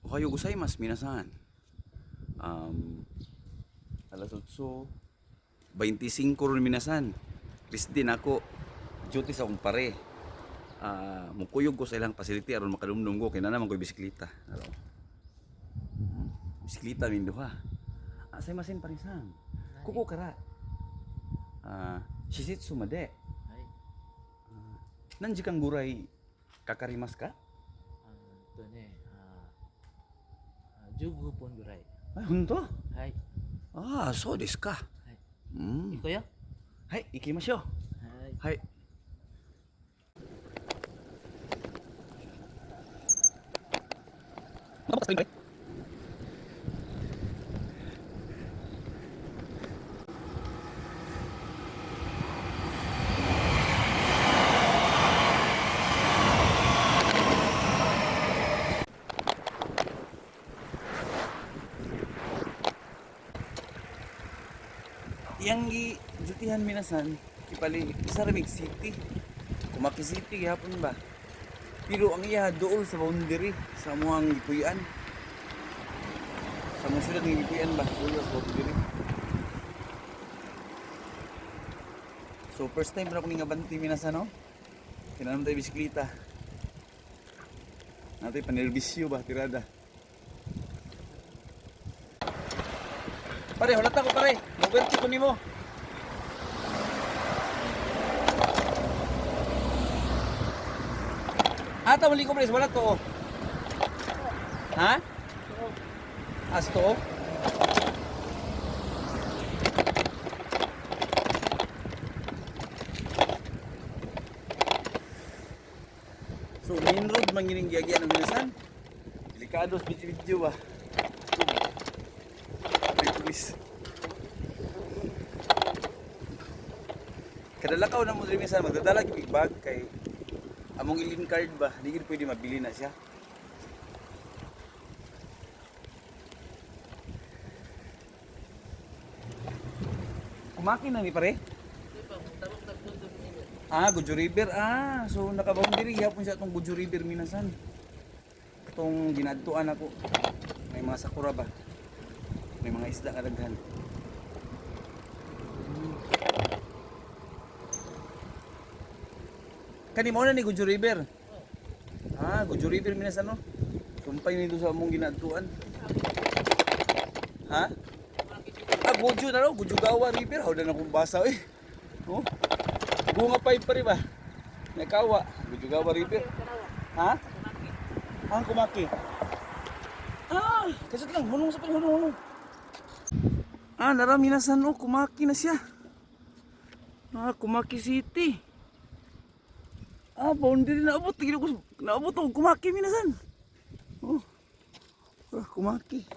Ohayo gozaimasu, minasan. Alas 8:25 ron minasan. Kristin ako, duty sa akong pare. Mukuyog ko sa ilang facility aron makadumdum ko kay na naman ko bisikleta. Bisikleta min duha. Say masin parisan. Kuko kara. Shishitsu made. Hai. Nanji kang guray kakarimas ka? 15本ぐらい。本当？はい。そうですか。行こうよ。はい、行きましょう。はい。はい。Yang jutihan minasan kipali Saramig City. Kumaki City gihapon ba? Pero ang iya dool sa boundary sa muang gipuy-an. Sa muang syudad ng gipuy-an ba? Dool sa boundary. So first time na ako nga banti minasan no? Kinanam tayo bisikleta. Natay panerbisyo ba tirada. Pare, hulata ko pare. Moberti ko nimo. Ata mali ko pare, wala to. Ha? Asto? So main road mangining giagyan ng minasan. Delikado sa video ba. Kadalakaw na mo rin minsan magdadala yung big bag kay among ilin card ba, hindi gid pwede mabili na siya. Kumakin na ni pare? Gujo River. So naka-boundary hapon siya itong Gujo River minasan. Itong ginadtuan ako. May mga sakura ba? May mga isda kadaghan. Kani mo na ni Gujo River. Gujo River minasan no. Sumpay nito sa among ginadtuan. Ha? Gujo na no, Gujo Gawa River. Hawda na kong basa eh. Oh. Bunga pa rin ba? Nakawa, Gujo Gawa River. Ha? Kumaki. Kasat lang, hunong sa hunong. Narami minasan no, kumaki na siya. Kumaki City. Boundary naabot. Naabot ako kumaki minasan. Kumaki.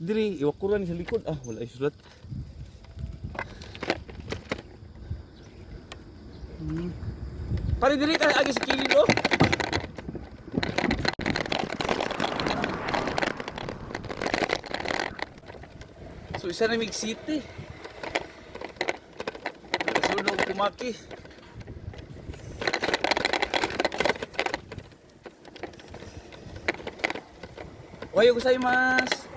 Diri, iwakuran sa likod. Wala isulat. Pare diri ka agi sa kilid oh. So Saramig City. Sunod kumaki. Ohayo gozaimasu.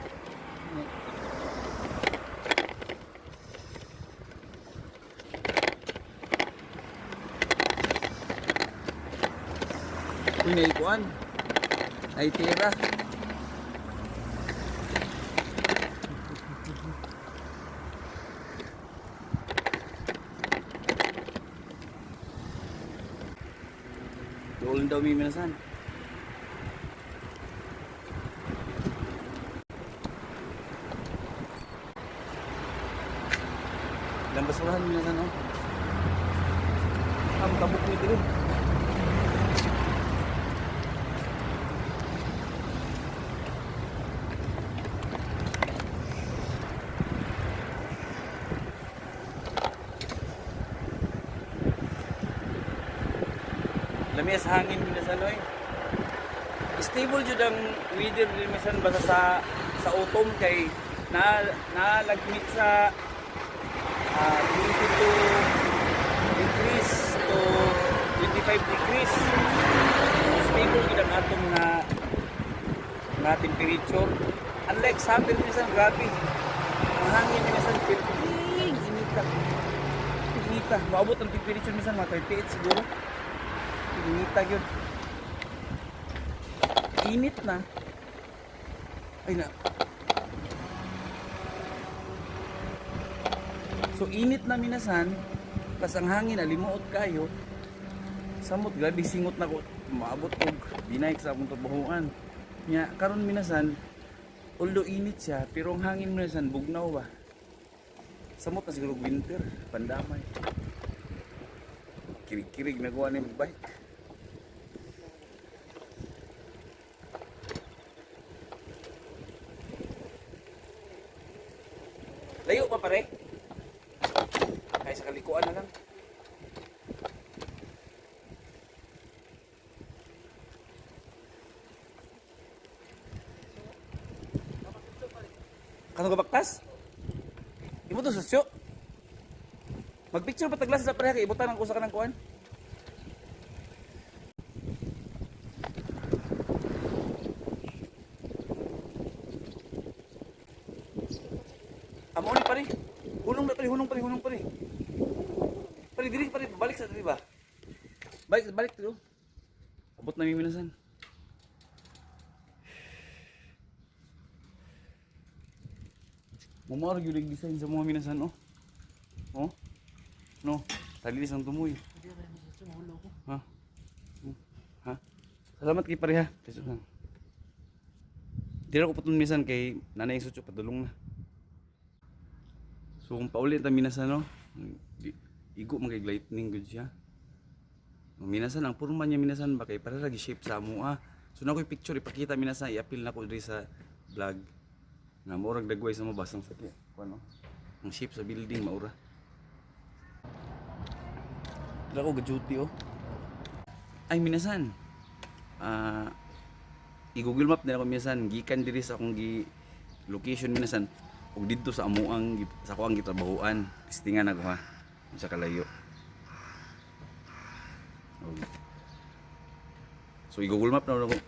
Uy, naikuan. Ay tira. Doon daw may minasan. Ilang basurahan minasan no? Tabuk nito rin. Lamia sa hangin minasan oy. Stable jud ang weather minasan basta sa autumn kay nalagmit sa 22 degrees to 25 degrees. So stable gid ang atong na temperature. Unlike summer minsan, grabe. Ang hangin minsan, inita. Inita. Maabot ang temperature minsan, mga 38 siguro. Inita yun. Init na. Ay na. So init na minasan, kas ang hangin alimuot kayo. Samot grabe singot na ko, maabot og dinay sa akong trabahoan. Nya karon minasan, although init siya, pero ang hangin minasan bugnaw ba. Samot na siguro winter, pandamay. Kirig-kirig na kuha ni bike. Layo pa pare. Ay sa kalikuan na lang. Kano ka baktas? Imo to sosyo. Magpicture pa taglas sa pareha kay ibutan ang usa ka ng kuan. Amo ni pare. Hunong pare. Pare diri pare balik sa diri ba? Balik dito. Abot na mi minasan. Mamar gyud ang design sa mga minasan oh. Oh. No, talilis ang tumoy. Hindi rin sa sumulo ko. Ha? Ha? Salamat kay pare ha. Kasi lang. Dira ko putun minsan kay nanay sutyo padulong na. So kung paulit ta minasan no, igo man kay lightning gud siya. Minasan ang purma niya minasan ba kay para lagi shape sa amoa. So na ko'y picture ipakita minasan i-appeal na ko diri sa vlog. Nga murag dagway sa mabasang sa kuno. Ang shape sa building maura. Dira ko duty oh. Ay minasan. I-Google Map na ako minasan gikan diri sa akong location minasan ug didto sa amuang sa ako ang gitrabahoan. Listingan ako ha. Sa kalayo. So i-Google Map na ako.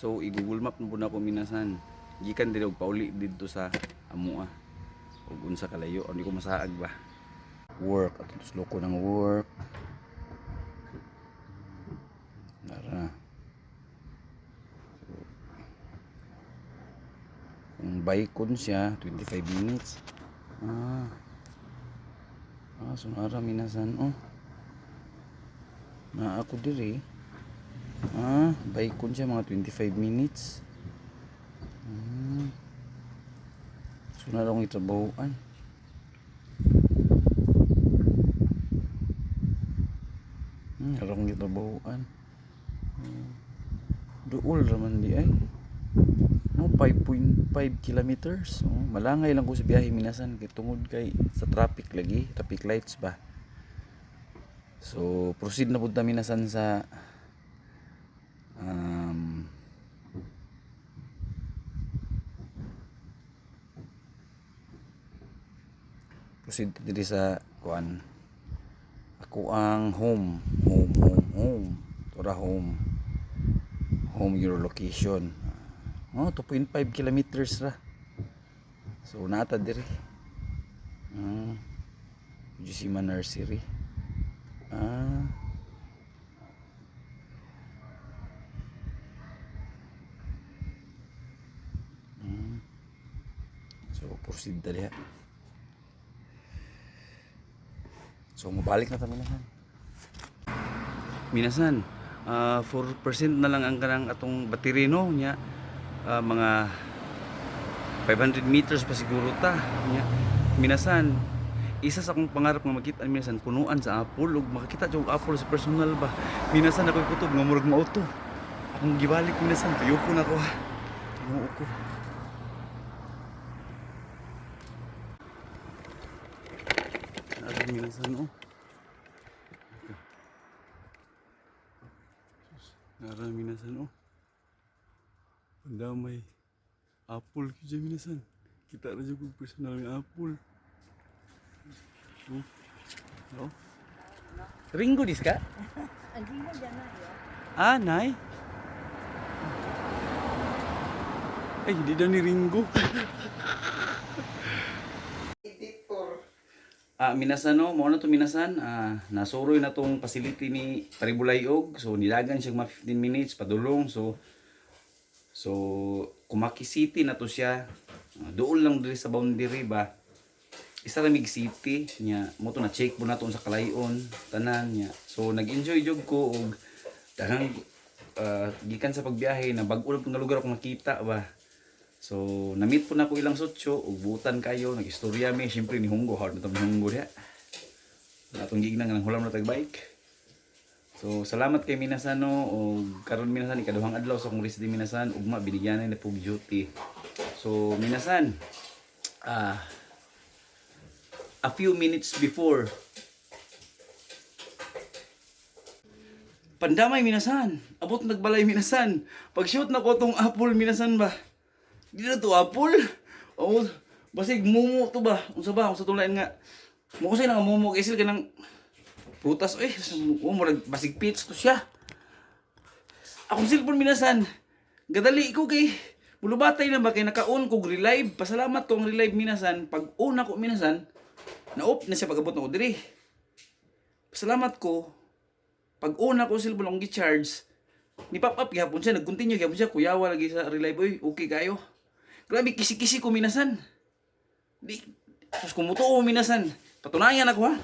So i-Google Map na po na ako minasan. Gikan diri og pauli didto sa amua. Ug unsa kalayo, hindi ko masaag ba. Work at tuslo ko ng work. Nara. Kung baikon siya 25 minutes. So nara minasan oh. Na ako diri. Baikon siya mga 25 minutes. So na akong itrabahoan. Akong itrabahoan. Duol raman di ay. 5.5 kilometers. Malangay lang ko sa biyahe minasan kay tungod kay sa traffic lagi, traffic lights ba. So proceed na pud ta minasan sa proceed diri sa kuan. Ako ang home. Tora home your location. 2.5 kilometers ra. So nata diri. Jusima Nursery. So proceed dali ha. So mabalik na tayo minasan. 4% na lang ang kanang atong battery no nya. Mga 500 meters pa siguro ta nya. Minasan isa sa akong pangarap nga makita minasan punuan sa apple ug makakita jud apple sa personal ba. Minasan ako'y kutob nga murag mauto. Akong gibalik minasan tuyo ko na ko ha. Tinuo ko. Minasan oh. Nara minasan oh. Pandamay. Apple kaya minasan. Kita na jud personal nga apple. Oh. Ringo dis ka? Anjing mo dyan na ya. Ah, nay. Ay, hindi daw ni Ringo. Minasan no, mo na to minasan. Nasuroy na tong facility ni Paribulayog. So nilagan siya mga 15 minutes padulong. So Kumaki City na to siya. Doon lang diri sa boundary ba. Isa ramig city nya mo to na check po na to sa kalayon tanan nya. So nag-enjoy jud ko og daghang gikan sa pagbiyahe na bag-o nga lugar ako nakita ba. So, na-meet po na ko ilang sotso, ug butan kayo, nag-istorya mi, syempre ni Hunggo, hard na itong Hunggo diha. Natong gignan nga nang hulam na tag-bike. So, salamat kay Minasan no, ug karon Minasan, ikaduhang adlaw sa kong resident Minasan, ugma, binigyan na pug duty. So, Minasan, a few minutes before, pandamay Minasan, abot nagbalay Minasan, pag-shoot na ko tong apple Minasan ba, di na to apple. Oh, basig mumu to ba? Unsa ba? Unsa tulain nga? Mo kasi nga mumu isil ka ng prutas oy. Oh, murag basig peach to siya. Akong cellphone Minasan. Gadali ko kay bulubatay na ba kay naka-on ko relive. Pasalamat ko ang relive Minasan. Pag on ako Minasan, na-off na siya pag-abot na ko diri. Pasalamat ko. Pag on ako cellphone akong gi-charge, ni pop up gyapon siya, nag-continue gyapon siya, kuyawa lagi sa relive oy. Okay kayo. Grabe, kisi-kisi ko Minasan. Di, sus kumuto ko Minasan. Patunayan ako ha.